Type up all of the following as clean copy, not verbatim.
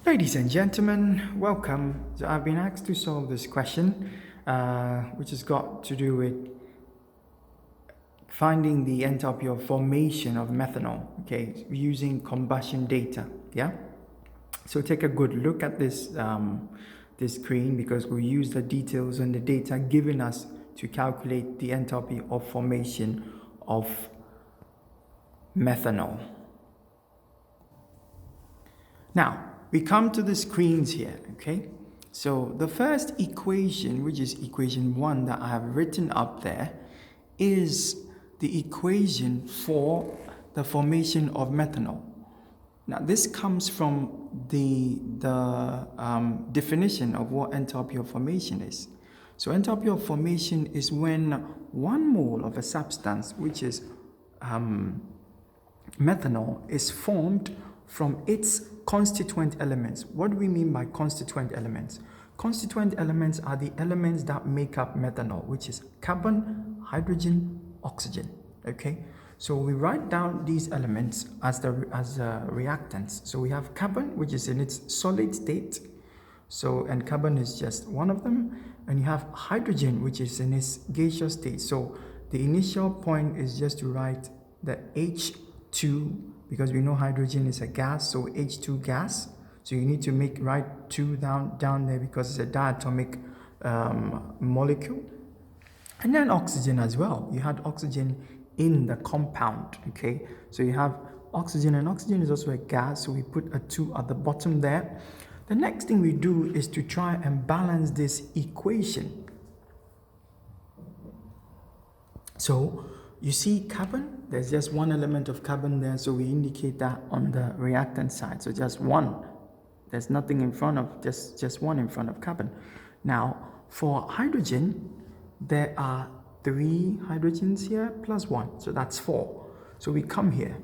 Ladies and gentlemen, welcome. So I've been asked to solve this question, which has got to do with finding the enthalpy of formation of methanol, okay, using combustion data, yeah? So take a good look at this, this screen, because we'll use the details and the data given us to calculate the enthalpy of formation of methanol. Now, we come to the screens here, okay? So the first equation, which is equation 1 that I have written up there, is the equation for the formation of methanol. Now, this comes from the definition of what enthalpy of formation is. So enthalpy of formation is when 1 mole of a substance, which is methanol, is formed from its constituent elements. What do we mean by constituent elements? Constituent elements are the elements that make up methanol, which is carbon, hydrogen, oxygen. Okay, so we write down these elements as reactants. So we have carbon, which is in its solid state. So, and carbon is just one of them. And you have hydrogen, which is in its gaseous state. So the initial point is just to write the H2, because we know hydrogen is a gas, so H2 gas. So you need to write 2 down there because it's a diatomic molecule. And then oxygen as well. You had oxygen in the compound, okay? So you have oxygen, and oxygen is also a gas, so we put a 2 at the bottom there. The next thing we do is to try and balance this equation. So you see carbon, there's just 1 element of carbon there, so we indicate that on the reactant side. So just 1. There's nothing in front of, just 1 in front of carbon. Now, for hydrogen, there are 3 hydrogens here plus 1, so that's 4. So we come here,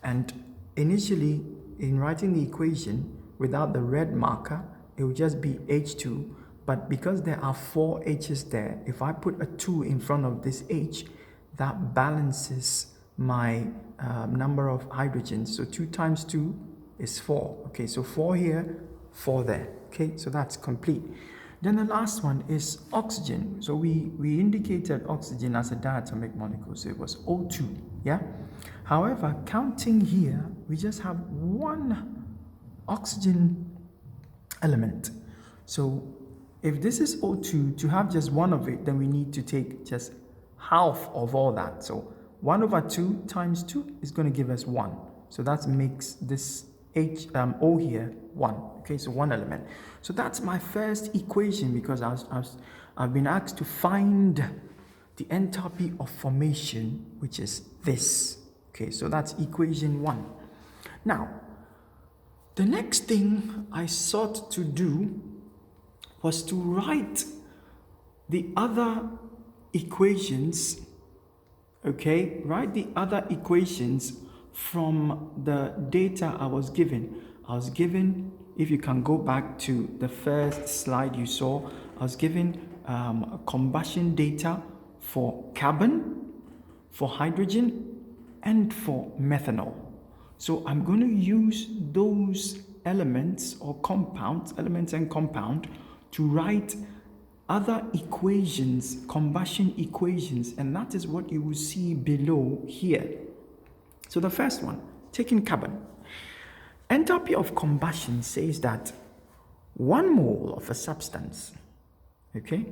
and initially, in writing the equation, without the red marker, it will just be H2, but because there are 4 H's there, if I put a 2 in front of this H, that balances my number of hydrogens. So 2 times 2 is 4. Okay, so 4 here, 4 there. Okay, so that's complete. Then the last one is oxygen. So we indicated oxygen as a diatomic molecule, so it was O2, yeah? However, counting here, we just have 1 oxygen element. So if this is O2, to have just 1 of it, then we need to take just half of all that. So 1 over 2 times 2 is going to give us 1. So that makes this O here 1. Okay, so 1 element. So that's my first equation, because I've been asked to find the enthalpy of formation, which is this. Okay, so that's equation 1. Now, the next thing I sought to do was to write the other equations, okay? Write the other equations from the data I was given. I was given, if you can go back to the first slide you saw, I was given combustion data for carbon, for hydrogen, and for methanol. So I'm going to use those elements or compounds, elements and compound, to write other equations, combustion equations, and that is what you will see below here. So the first one, taking carbon. Enthalpy of combustion says that 1 mole of a substance, okay,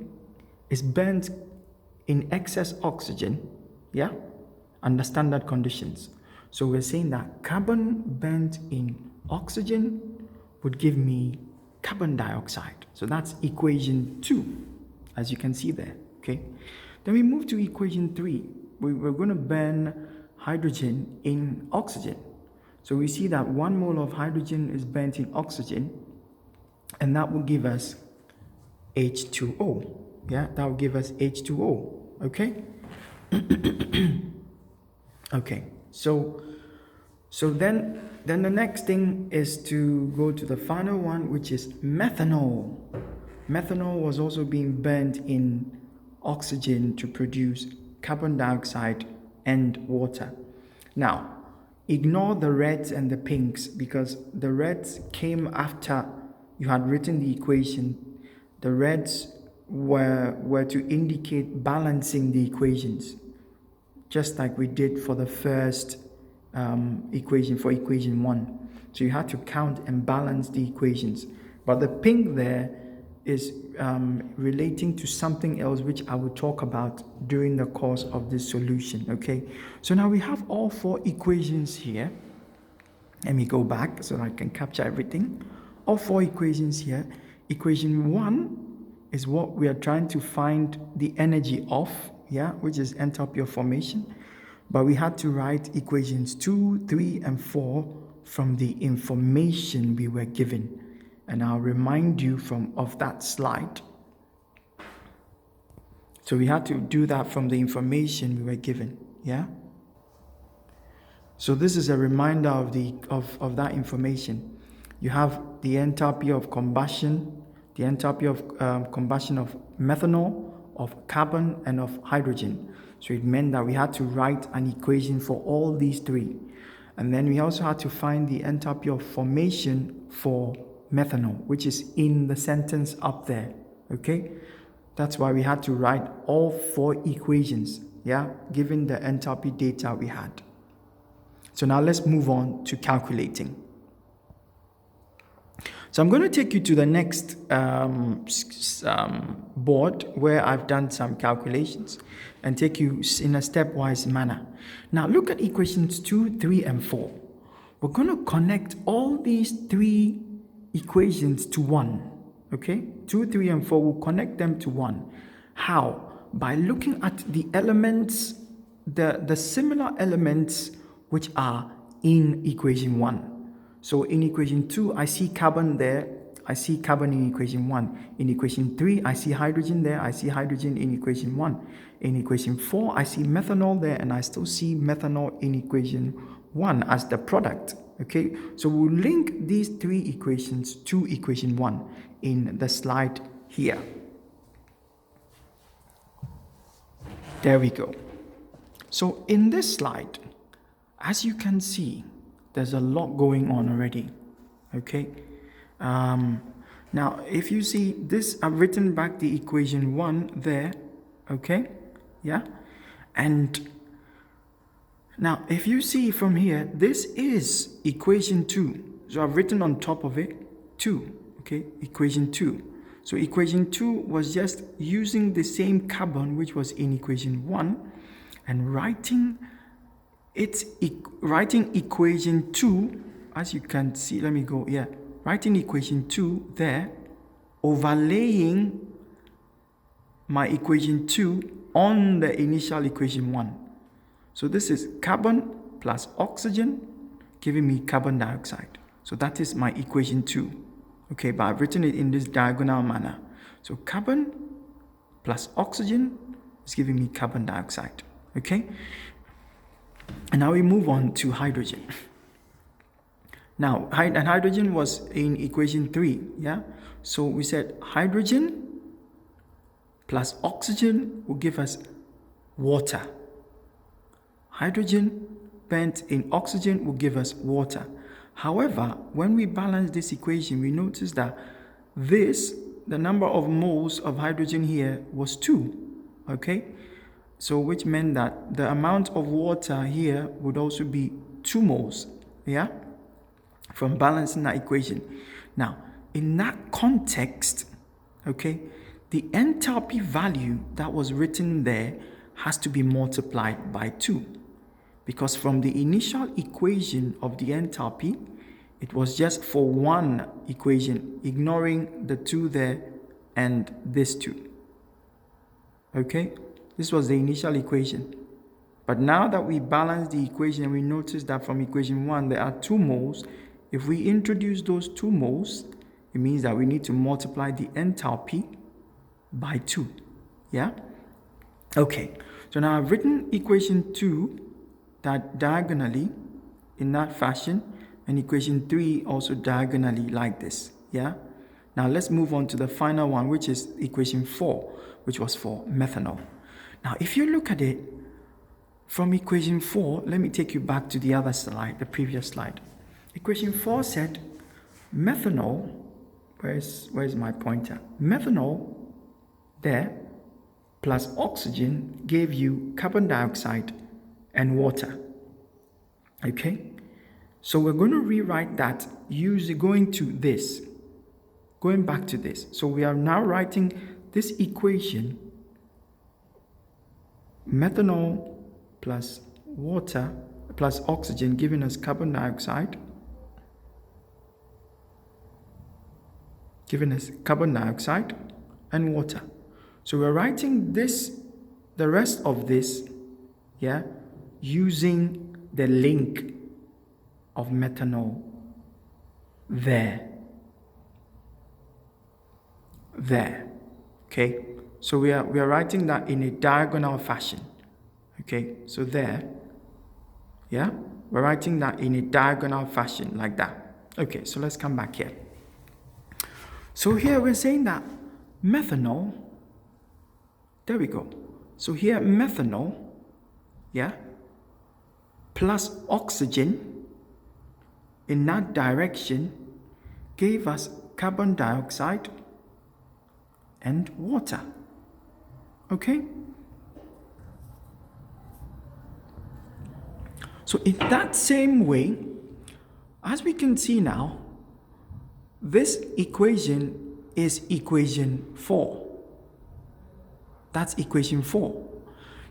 is burnt in excess oxygen, yeah, under standard conditions. So we're saying that carbon burnt in oxygen would give me carbon dioxide. So that's equation 2, as you can see there, okay? Then we move to equation 3. We're going to burn hydrogen in oxygen. So we see that 1 mole of hydrogen is burnt in oxygen, and that will give us H2O. Yeah, that will give us H2O, okay? Okay, so then the next thing is to go to the final one, which is methanol. Methanol was also being burnt in oxygen to produce carbon dioxide and water. Now, ignore the reds and the pinks, because the reds came after you had written the equation. The reds were to indicate balancing the equations, just like we did for the first equation, for equation 1. So you had to count and balance the equations. But the pink there is relating to something else, which I will talk about during the course of this solution, okay? So now we have all 4 equations here. Let me go back so I can capture everything. All 4 equations here. Equation 1 is what we are trying to find the energy of, yeah, which is enthalpy of formation. But we had to write equations 2, 3, and 4 from the information we were given. And I'll remind you of that slide. So we had to do that from the information we were given, yeah? So this is a reminder of that information. You have the enthalpy of combustion, the enthalpy of combustion of methanol, of carbon, and of hydrogen. So it meant that we had to write an equation for all these 3. And then we also had to find the enthalpy of formation for methanol, which is in the sentence up there, okay? That's why we had to write all 4 equations, yeah, given the enthalpy data we had. So now let's move on to calculating. So I'm going to take you to the next board where I've done some calculations and take you in a stepwise manner. Now look at equations 2, 3, and 4. We're going to connect all these 3 equations to 1, okay? 2, 3, and 4, we'll connect them to 1. How? By looking at the elements, the similar elements which are in equation 1. So in equation 2, I see carbon there. I see carbon in equation 1. In equation 3, I see hydrogen there. I see hydrogen in equation 1. In equation 4, I see methanol there, and I still see methanol in equation 1 as the product. Okay, so we'll link these 3 equations to equation 1 in the slide here. There we go. So in this slide, as you can see, there's a lot going on already, okay? Now, if you see this, I've written back the equation 1 there, okay? Yeah? And now, if you see from here, this is equation 2. So I've written on top of it 2, okay? Equation 2. So equation 2 was just using the same carbon which was in equation 1 and writing equation 2, as you can see, let me go, yeah. Writing equation 2 there, overlaying my equation 2 on the initial equation 1. So this is carbon plus oxygen giving me carbon dioxide. So that is my equation 2. Okay, but I've written it in this diagonal manner. So carbon plus oxygen is giving me carbon dioxide. Okay? And now we move on to hydrogen. Now, and hydrogen was in equation 3, yeah? So we said hydrogen plus oxygen will give us water. Hydrogen spent in oxygen will give us water. However, when we balance this equation, we notice that the number of moles of hydrogen here was 2, okay? So which meant that the amount of water here would also be 2 moles, yeah? From balancing that equation. Now, in that context, okay, the enthalpy value that was written there has to be multiplied by 2. Because from the initial equation of the enthalpy, it was just for one equation, ignoring the 2 there and this 2. Okay? This was the initial equation. But now that we balance the equation, we notice that from equation 1, there are 2 moles. If we introduce those 2 moles, it means that we need to multiply the enthalpy by 2. Yeah? Okay. So now I've written equation 2 that diagonally in that fashion, and equation 3 also diagonally like this. Yeah? Now let's move on to the final one, which is equation 4, which was for methanol. Now if you look at it, from equation 4, let me take you back to the other slide, the previous slide. Equation 4 said methanol, where's my pointer? Methanol there plus oxygen gave you carbon dioxide and water. Okay? So we're going to rewrite that going back to this. So we are now writing this equation, methanol plus water plus oxygen giving us carbon dioxide, and water. So we're writing this, the rest of this, using the link of methanol there. Okay, so we are writing that in a diagonal fashion. Okay, so there, we're writing that in a diagonal fashion like that. Okay, so let's come back here. So here we're saying that methanol, there we go. So here methanol, plus oxygen in that direction gave us carbon dioxide and water. Okay? So in that same way, as we can see now, this equation is equation 4. That's equation 4.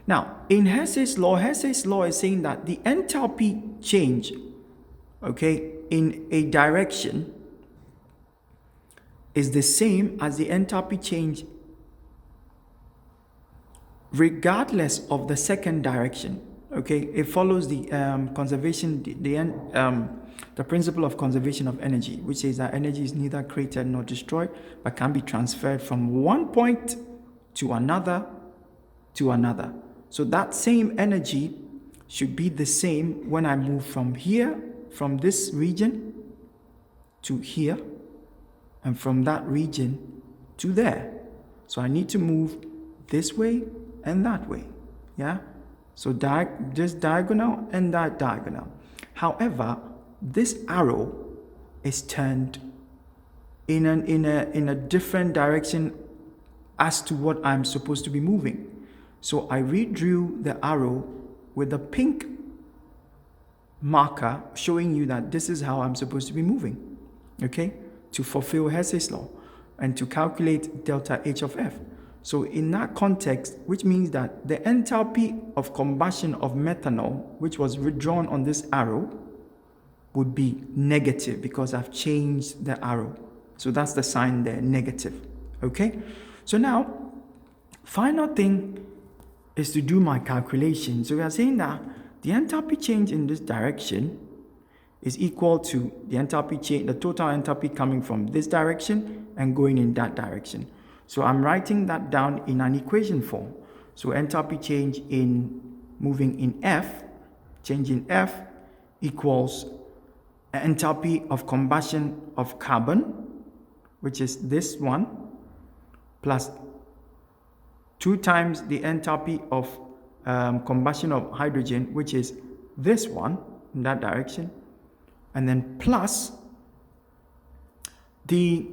Now, in Hess's law is saying that the enthalpy change, in a direction is the same as the enthalpy change regardless of the second direction. It follows the the principle of conservation of energy, which says that energy is neither created nor destroyed, but can be transferred from one point to another. So that same energy should be the same when I move from here, from this region to here, and from that region to there. So I need to move this way and that way. So this diagonal and that diagonal. However, this arrow is turned in a different direction as to what I'm supposed to be moving. So I redrew the arrow with a pink marker showing you that this is how I'm supposed to be moving, to fulfill Hess's law and to calculate delta H of F. So in that context, which means that the enthalpy of combustion of methanol, which was redrawn on this arrow, would be negative because I've changed the arrow. So that's the sign there, negative. So now, final thing is to do my calculation. So we are saying that the enthalpy change in this direction is equal to the enthalpy change, the total enthalpy coming from this direction and going in that direction. So I'm writing that down in an equation form. So enthalpy change in moving in F, change in F equals enthalpy of combustion of carbon, which is this one, plus 2 times the enthalpy of combustion of hydrogen, which is this one in that direction, and then plus the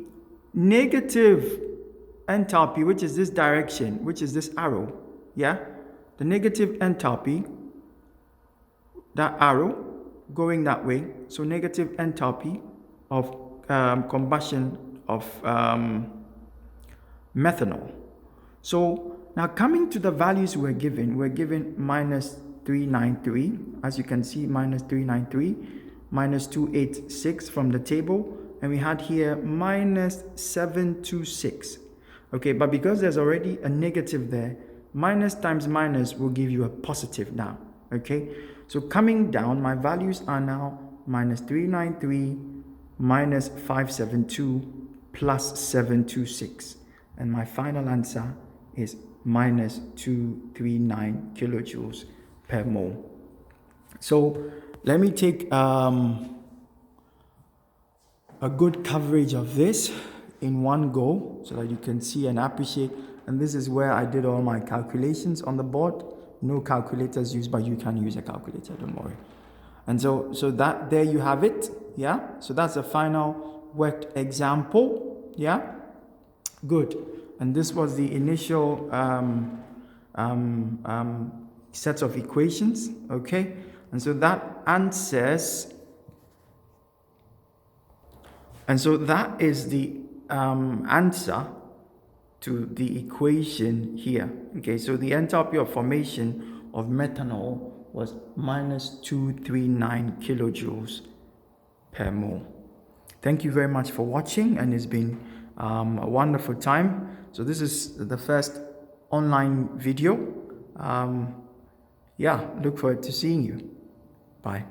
negative enthalpy, which is this direction, which is this arrow, the negative enthalpy, that arrow going that way, so negative enthalpy of combustion of methanol. So now coming to the values we're given minus 393, as you can see, minus 393, minus 286 from the table, and we had here minus 726. But because there's already a negative there, minus times minus will give you a positive now. So coming down, my values are now minus 393, minus 572, plus 726. And my final answer is minus 239 kilojoules per mole. So let me take a good coverage of this in one go so that you can see and appreciate. And this is where I did all my calculations on the board No calculators used, but you can use a calculator, don't worry. And so that there you have it. Yeah, so that's the final worked example. Yeah, good. And this was the initial set of equations. Okay, and so that answers. And so that is the answer to the equation here. Okay, so the enthalpy of formation of methanol was minus 239 kilojoules per mole. Thank you very much for watching, and it's been a wonderful time. So this is the first online video. Yeah, look forward to seeing you. Bye.